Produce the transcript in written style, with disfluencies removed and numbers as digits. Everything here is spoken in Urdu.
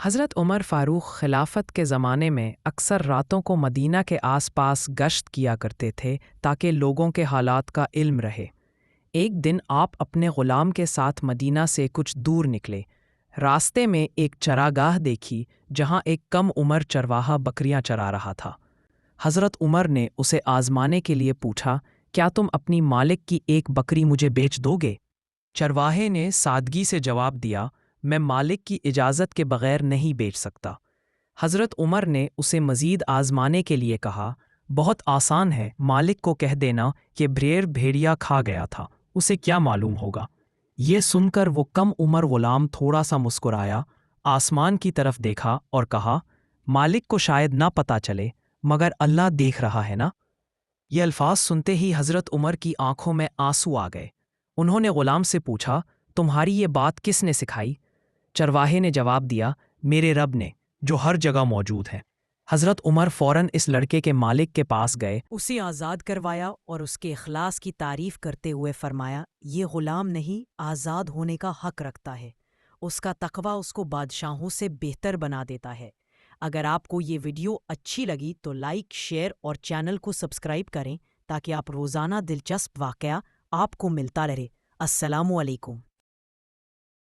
حضرت عمر فاروق خلافت کے زمانے میں اکثر راتوں کو مدینہ کے آس پاس گشت کیا کرتے تھے تاکہ لوگوں کے حالات کا علم رہے۔ ایک دن آپ اپنے غلام کے ساتھ مدینہ سے کچھ دور نکلے۔ راستے میں ایک چراگاہ دیکھی جہاں ایک کم عمر چرواہا بکریاں چرا رہا تھا۔ حضرت عمر نے اسے آزمانے کے لیے پوچھا، کیا تم اپنی مالک کی ایک بکری مجھے بیچ دو گے؟ چرواہے نے سادگی سے جواب دیا، میں مالک کی اجازت کے بغیر نہیں بیچ سکتا۔ حضرت عمر نے اسے مزید آزمانے کے لیے کہا، بہت آسان ہے، مالک کو کہہ دینا کہ بھیڑیا کھا گیا تھا، اسے کیا معلوم ہوگا۔ یہ سن کر وہ کم عمر غلام تھوڑا سا مسکرایا، آسمان کی طرف دیکھا اور کہا، مالک کو شاید نہ پتہ چلے، مگر اللہ دیکھ رہا ہے نا۔ یہ الفاظ سنتے ہی حضرت عمر کی آنکھوں میں آنسو آ گئے۔ انہوں نے غلام سے پوچھا، تمہاری یہ بات کس نے سکھائی؟ چرواہے نے جواب دیا، میرے رب نے، جو ہر جگہ موجود ہے۔ حضرت عمر فوراً اس لڑکے کے مالک کے پاس گئے، اسے آزاد کروایا اور اس کے اخلاص کی تعریف کرتے ہوئے فرمایا، یہ غلام نہیں، آزاد ہونے کا حق رکھتا ہے۔ اس کا تقوی اس کو بادشاہوں سے بہتر بنا دیتا ہے۔ اگر آپ کو یہ ویڈیو اچھی لگی تو لائک، شیئر اور چینل کو سبسکرائب کریں تاکہ آپ روزانہ دلچسپ واقعہ آپ کو ملتا رہے۔ السلام علیکم۔